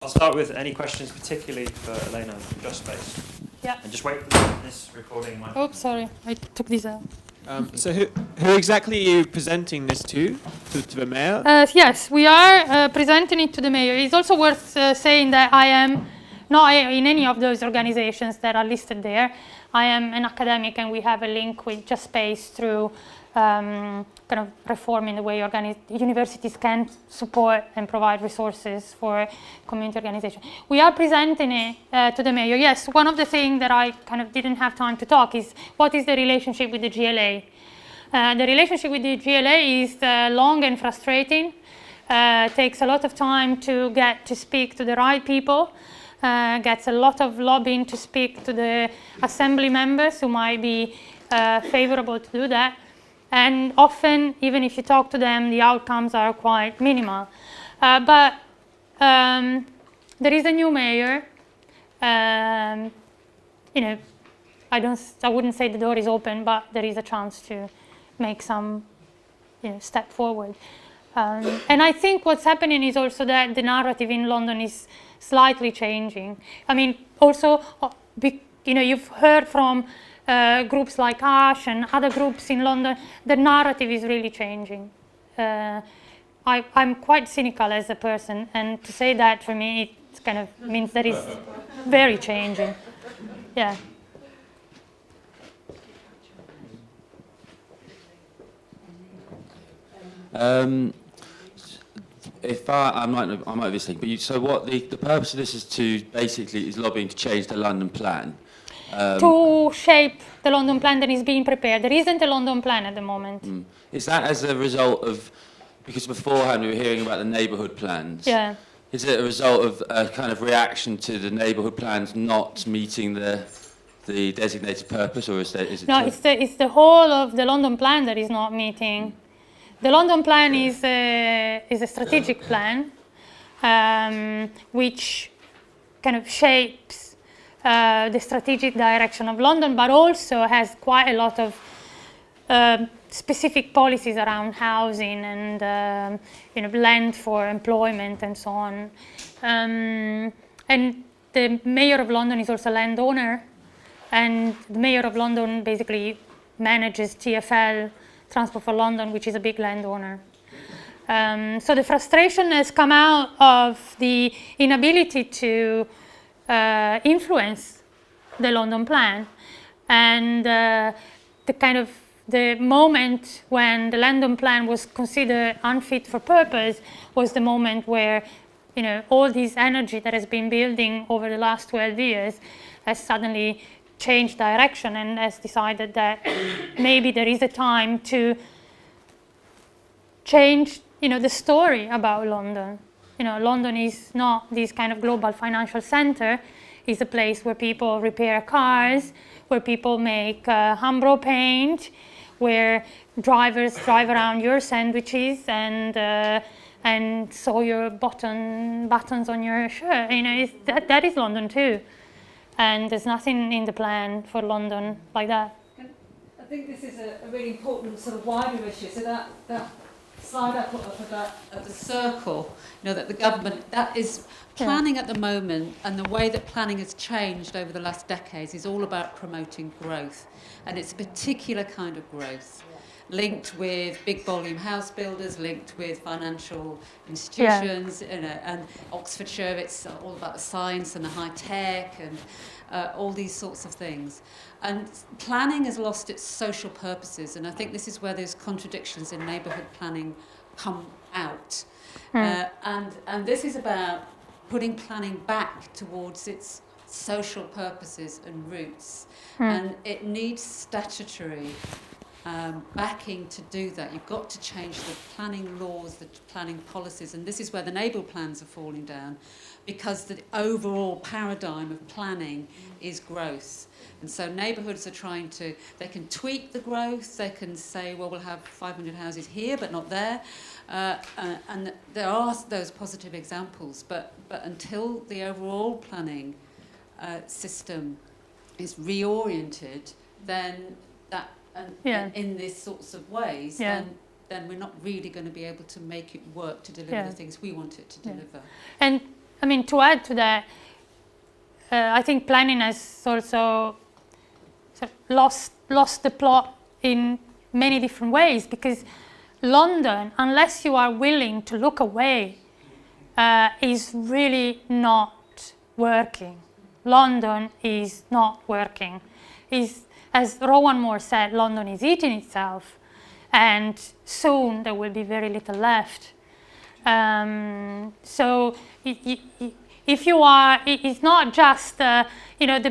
I'll start with any questions, particularly for Elena from Just Space. Yeah. And just wait for this recording. Oops, sorry, I took this out. So who exactly are you presenting this to the mayor? Yes, we are presenting it to the mayor. It's also worth saying that I am not in any of those organizations that are listed there. I am an academic, and we have a link with Just Space through kind of reforming the way universities can support and provide resources for community organization. We are presenting it to the mayor. Yes, one of the things that I kind of didn't have time to talk is what is the relationship with the GLA. The relationship with the GLA is long and frustrating. Takes a lot of time to get to speak to the right people. Gets a lot of lobbying to speak to the assembly members who might be favorable to do that. And often, even if you talk to them, the outcomes are quite minimal. But there is a new mayor. You know, I wouldn't say the door is open, but there is a chance to make some, step forward. And I think what's happening is also that the narrative in London is slightly changing. I mean, also, you've heard from groups like ASH and other groups in London, the narrative is really changing. I'm quite cynical as a person, and to say that for me, it kind of means that it's very changing. Yeah. If I might be saying, but so what the purpose of this is lobbying to change the London plan. To shape the London plan that is being prepared. There isn't a London plan at the moment. Is that as a result of, because beforehand we were hearing about the neighbourhood plans? Yeah. Is it a result of a kind of reaction to the neighbourhood plans not meeting the designated purpose, or is it? No, it's the whole of the London plan that is not meeting. The London plan is a strategic plan, which kind of shapes the strategic direction of London, but also has quite a lot of specific policies around housing and land for employment and so on. And the mayor of London is also a landowner, and the mayor of London basically manages TfL, Transport for London, which is a big landowner. So the frustration has come out of the inability to influence the London plan, and the moment when the London plan was considered unfit for purpose was the moment where all this energy that has been building over the last 12 years has suddenly changed direction and has decided that maybe there is a time to change the story about London. London is not this kind of global financial center. It's a place where people repair cars, where people make Hambro paint, where drivers drive around your sandwiches and sew your buttons on your shirt. That is London too. And there's nothing in the plan for London like that. I think this is a really important sort of wider issue. So that slide I put up of the circle, that the government, that is planning at the moment, and the way that planning has changed over the last decades is all about promoting growth. And it's a particular kind of growth, linked with big volume house builders, linked with financial institutions, and Oxfordshire, it's all about the science and the high tech and all these sorts of things. And planning has lost its social purposes, and I think this is where those contradictions in neighbourhood planning come out. And this is about putting planning back towards its social purposes and roots, and it needs statutory backing to do that. You've got to change the planning laws, the planning policies, and this is where the neighbourhood plans are falling down, because the overall paradigm of planning is growth. And so neighbourhoods are they can tweak the growth, they can say, well, we'll have 500 houses here, but not there. And there are those positive examples, but until the overall planning system is reoriented, then that, in these sorts of ways, then we're not really going to be able to make it work to deliver the things we want it to deliver. And I mean, to add to that, I think planning has also sort of lost the plot in many different ways, because London, unless you are willing to look away, is really not working. London is not working. As Rowan Moore said, London is eating itself, and soon there will be very little left. So if you are, it's not just the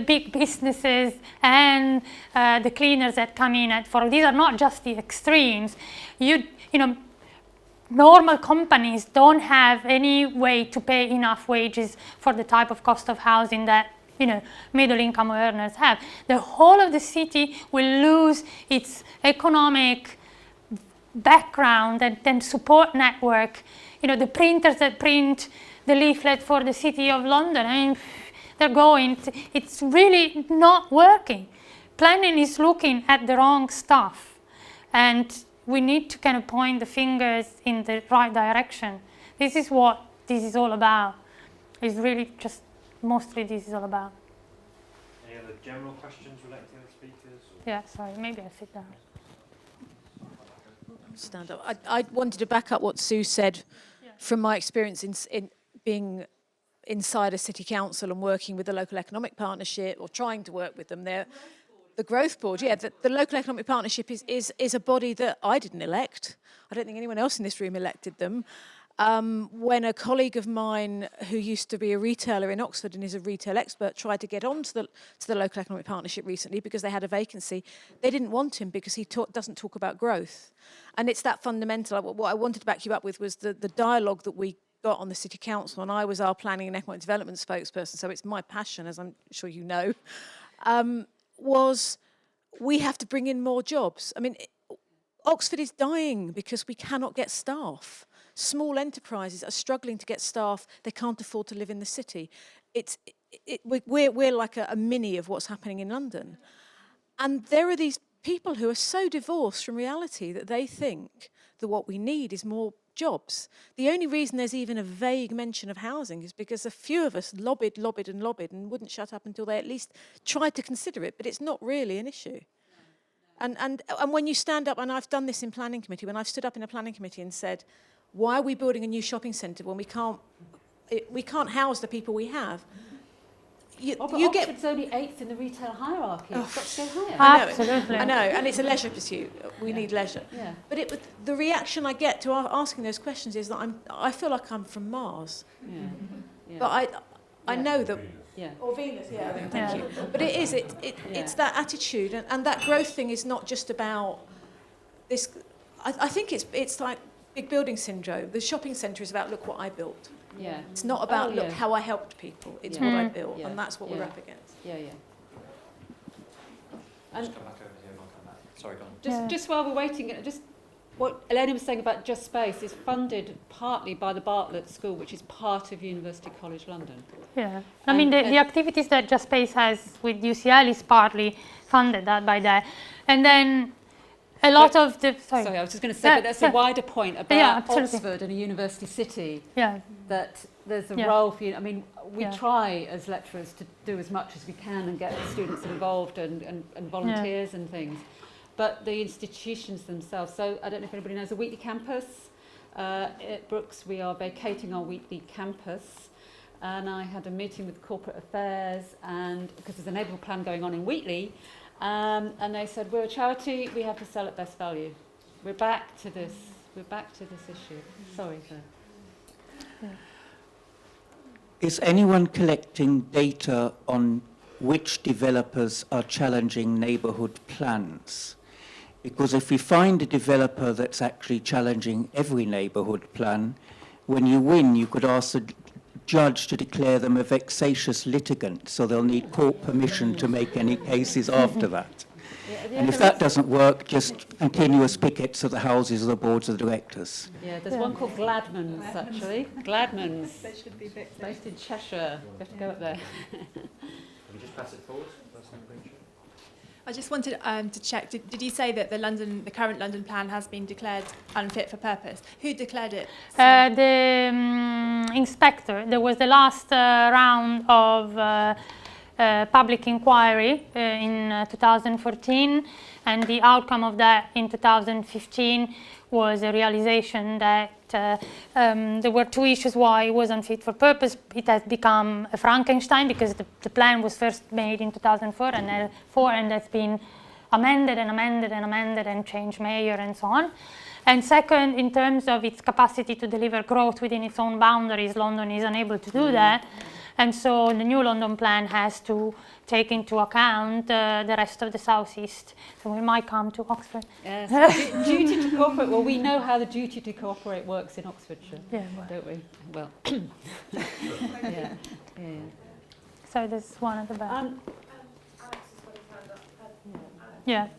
big businesses and the cleaners that come in these are not just the extremes. Normal companies don't have any way to pay enough wages for the type of cost of housing that middle income earners have. The whole of the city will lose its economic background and support network. The printers that print the leaflet for the City of London, I mean, they're going, it's really not working. Planning is looking at the wrong stuff, and we need to kind of point the fingers in the right direction. This is what this is all about. It's really just mostly this is all about. Any other general questions related to the speakers? Yeah, sorry, maybe I'll sit down. Stand up. I wanted to back up what Sue said from my experience in being inside a city council and working with the local economic partnership, or trying to work with them there. The Growth Board, the local economic partnership is a body that I didn't elect. I don't think anyone else in this room elected them. When a colleague of mine who used to be a retailer in Oxford and is a retail expert tried to get on to the local economic partnership recently because they had a vacancy, they didn't want him because he doesn't talk about growth. And it's that fundamental. What I wanted to back you up with was the dialogue that we got on the City Council, and I was our planning and economic development spokesperson, so it's my passion, as I'm sure you know, was we have to bring in more jobs. I mean, Oxford is dying because we cannot get staff. Small enterprises are struggling to get staff. They can't afford to live in the city. We're like a mini of what's happening in London. And there are these people who are so divorced from reality that they think that what we need is more jobs. The only reason there's even a vague mention of housing is because a few of us lobbied and wouldn't shut up until they at least tried to consider it, but it's not really an issue. And when you stand up, and I've done this in planning committee, when I've stood up in a planning committee and said, why are we building a new shopping centre when we can't house the people we have? Oxford's only 8th in the retail hierarchy. It's got to go higher. Absolutely. I know, and it's a leisure pursuit. We need leisure. Yeah. But the reaction I get to asking those questions is that I feel like I'm from Mars. Yeah. Yeah. But I know that. Yeah. Or Venus, thank you. But it is, it's that attitude, and that growth thing is not just about this. I think it's like big building syndrome. The shopping centre is about, look what I built. Yeah. It's not about, look how I helped people. It's what I built, and that's what we're up against. Yeah. Just come back over here and I'll come back. Sorry, go on. Just while we're waiting, just what Elena was saying about Just Space is funded partly by the Bartlett School, which is part of University College London. Yeah, I mean the activities that Just Space has with UCL is partly funded by that, and then a lot of the. Sorry, I was just going to say, but that's a wider point about Oxford and a university city. Yeah. That there's a role for you. I mean, we try as lecturers to do as much as we can and get students involved and volunteers and things. But the institutions themselves, so I don't know if anybody knows the Wheatley campus. At Brookes, we are vacating our Wheatley campus. And I had a meeting with corporate affairs, and because there's a neighbourhood plan going on in Wheatley, and they said, we're a charity, we have to sell at best value. We're back to this issue. Sorry, sir. Is anyone collecting data on which developers are challenging neighbourhood plans? Because if we find a developer that's actually challenging every neighbourhood plan, when you win, you could ask the judge to declare them a vexatious litigant, so they'll need court permission to make any cases after that. And if that doesn't work, just continuous pickets of the houses of the boards of directors. Yeah, there's one called Gladman's, actually. Gladman's. They should be based in Cheshire. You have to go up there. Can we just pass it forward? I just wanted to check, did you say that the current London plan has been declared unfit for purpose? Who declared it? The inspector, there was the last round of public inquiry in 2014, and the outcome of that in 2015 was a realization that there were two issues why it wasn't fit for purpose. It has become a Frankenstein because the plan was first made in 2004 and that's been amended and amended and amended and changed mayor and so on. And second, in terms of its capacity to deliver growth within its own boundaries, London is unable to do that. And so the new London plan has to take into account the rest of the southeast. So we might come to Oxford. Yes. Duty to cooperate. Well, we know how the duty to cooperate works in Oxfordshire, don't we? Well, yeah. So there's one at the back. Yeah.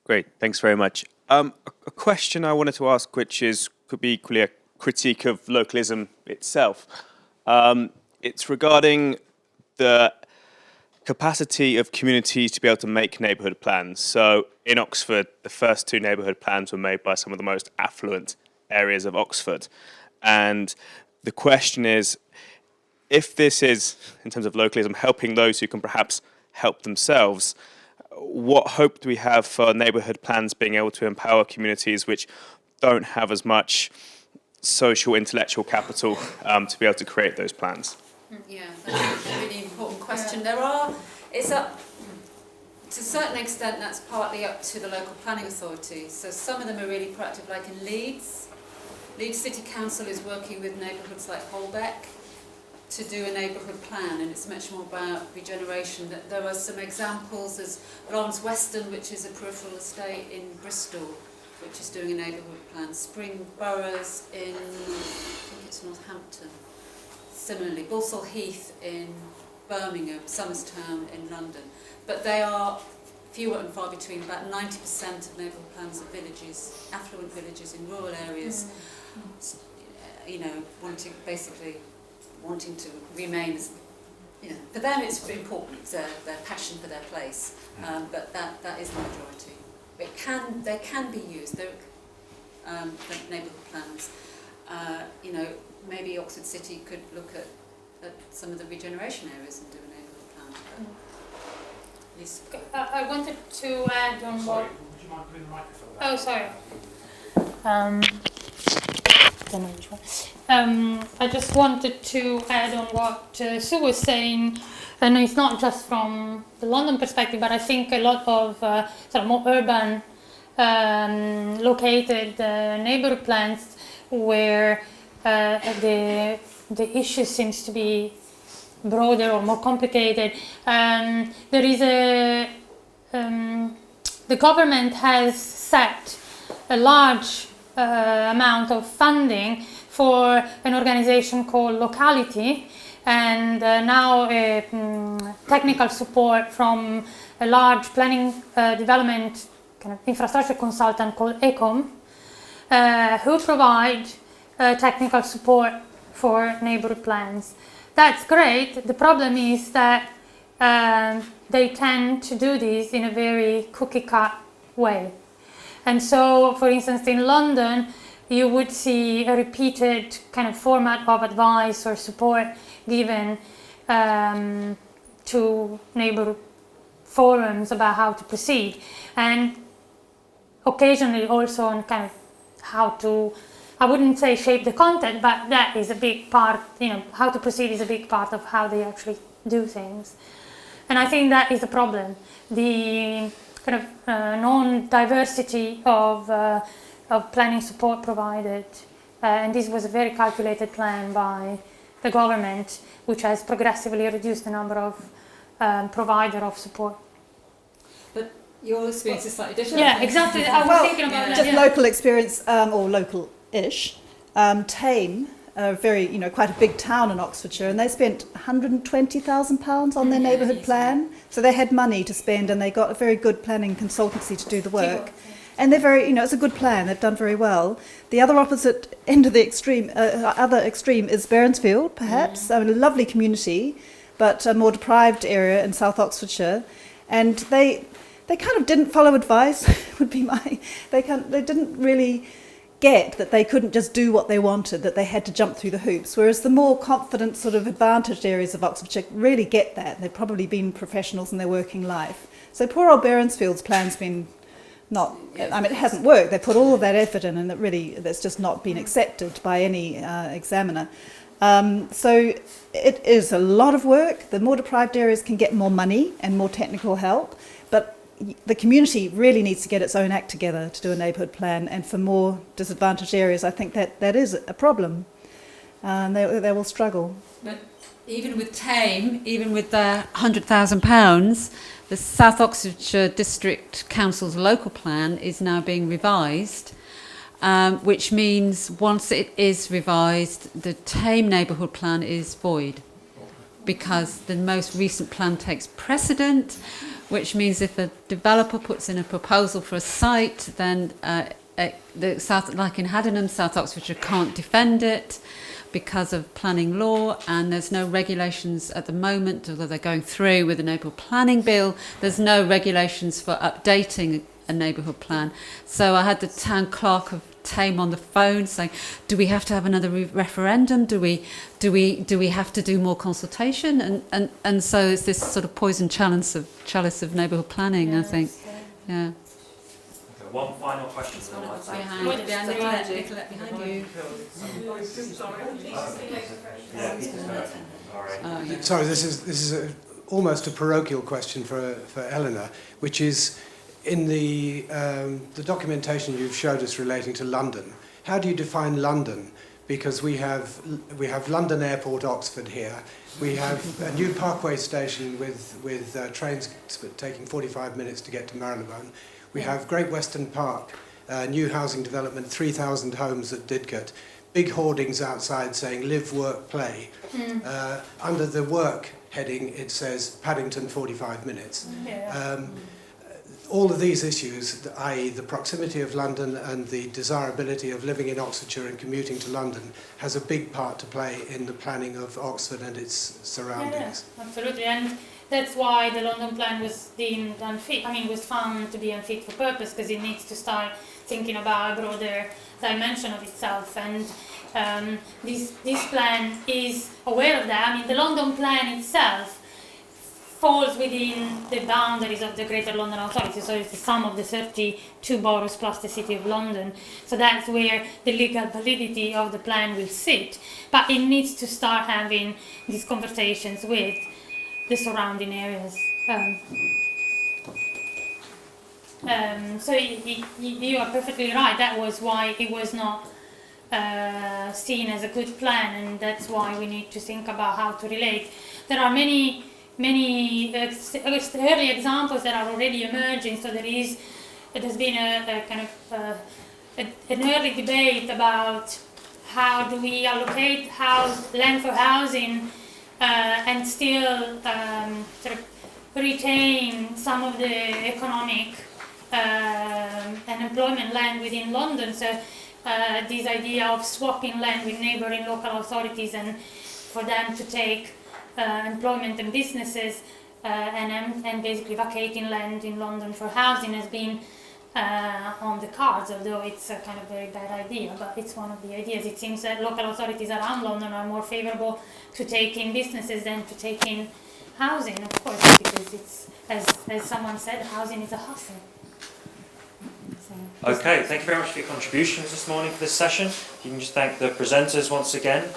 Great, thanks very much. A question I wanted to ask, which could be equally a critique of localism itself. It's regarding the capacity of communities to be able to make neighbourhood plans. So in Oxford, the first two neighbourhood plans were made by some of the most affluent areas of Oxford. And the question is, if this is, in terms of localism, helping those who can perhaps help themselves, what hope do we have for neighbourhood plans being able to empower communities which don't have as much social intellectual capital to be able to create those plans? Yeah, that's a really important question. To a certain extent, that's partly up to the local planning authority. So some of them are really proactive, like in Leeds. Leeds City Council is working with neighbourhoods like Holbeck to do a neighbourhood plan, and it's much more about regeneration. There are some examples, there's Lawrence Weston, which is a peripheral estate in Bristol, which is doing a neighbourhood plan. Spring Boroughs in, I think it's Northampton. Similarly, Balsall Heath in Birmingham, Somerstown in London. But they are fewer and far between. About 90% of neighbourhood plans are villages, affluent villages in rural areas, you know, wanting to remain as, you know, for them it's important, it's their passion for their place, but that is the majority. They can be used, the neighbourhood plans. You know, maybe Oxford City could look at some of the regeneration areas and do a neighbourhood plan. Yes. I wanted to add on what... Would you mind putting the microphone back? Oh, sorry. I don't know which one. I just wanted to add on what Sue was saying, and it's not just from the London perspective, but I think a lot of sort of more urban located neighbourhood plans where the issue seems to be broader or more complicated. There is the government has set a large amount of funding for an organization called Locality, and now technical support from a large planning development kind of infrastructure consultant called ECOM, who provide technical support for neighborhood plans. That's great. The problem is that they tend to do this in a very cookie-cut way. And so, for instance, in London, you would see a repeated kind of format of advice or support given to neighborhood forums about how to proceed. And occasionally also on kind of how to, I wouldn't say shape the content, but that is a big part, you know, how to proceed is a big part of how they actually do things. And I think that is a problem. The kind of non-diversity of planning support provided, and this was a very calculated plan by the government, which has progressively reduced the number of provider of support. But your experience is slightly different. Yeah, exactly. I was thinking about that. Just local experience, or local-ish. Tame, quite a big town in Oxfordshire, and they spent £120,000 on their neighbourhood plan. So they had money to spend, and they got a very good planning consultancy to do the work. And they're very, it's a good plan. They've done very well. The other opposite end of the extreme, other extreme is Bairnsfield, perhaps. I mean, a lovely community, but a more deprived area in South Oxfordshire. And they kind of didn't follow advice, would be my... They didn't really get that they couldn't just do what they wanted, that they had to jump through the hoops. Whereas the more confident, sort of advantaged areas of Oxfordshire really get that. They've probably been professionals in their working life. So poor old Bairnsfield's plan's been... it hasn't worked. They put all of that effort in, and that's just not been accepted by any examiner. So it is a lot of work. The more deprived areas can get more money and more technical help, but the community really needs to get its own act together to do a neighbourhood plan. And for more disadvantaged areas, I think that is a problem. They will struggle. But even with Tame, even with the £100,000, the South Oxfordshire District Council's local plan is now being revised, which means once it is revised, the Tame neighbourhood plan is void because the most recent plan takes precedent, which means if a developer puts in a proposal for a site, then like in Haddenham, South Oxfordshire can't defend it because of planning law, and there's no regulations at the moment, although they're going through with the neighbourhood planning bill, there's no regulations for updating a neighbourhood plan. So I had the town clerk of Tame on the phone saying, do we have to have another referendum? Do we have to do more consultation? And so it's this sort of poison chalice of neighbourhood planning, I think. Yeah. One final question. Sorry, this is almost a parochial question for Elena, which is in the documentation you've showed us relating to London. How do you define London? Because we have London Airport, Oxford here. We have a new Parkway station with trains taking 45 minutes to get to Marylebone. We have Great Western Park, new housing development, 3,000 homes at Didcot. Big hoardings outside saying live, work, play. Under the work heading, it says Paddington 45 minutes. All of these issues, i.e. the proximity of London and the desirability of living in Oxfordshire and commuting to London, has a big part to play in the planning of Oxford and its surroundings. Yeah, absolutely, and that's why the London plan was deemed unfit. Was found to be unfit for purpose, because it needs to start thinking about a broader dimension of itself. And this plan is aware of that. The London plan itself falls within the boundaries of the Greater London Authority, so it's the sum of the 32 boroughs plus the City of London. So that's where the legal validity of the plan will sit. But it needs to start having these conversations with the surrounding areas. So you are perfectly right. That was why it was not seen as a good plan, and that's why we need to think about how to relate. There are many early examples that are already emerging. So there's been a kind of an early debate about how do we allocate land for housing and still sort of retain some of the economic and employment land within London. So this idea of swapping land with neighbouring local authorities and for them to take employment and businesses and basically vacating land in London for housing has been on the cards, although it's a kind of very bad idea, but it's one of the ideas. It seems that local authorities around London are more favourable to taking businesses than to taking housing, of course, because it's, as someone said, housing is a hustle. So, okay, thank you very much for your contributions this morning for this session. You can just thank the presenters once again.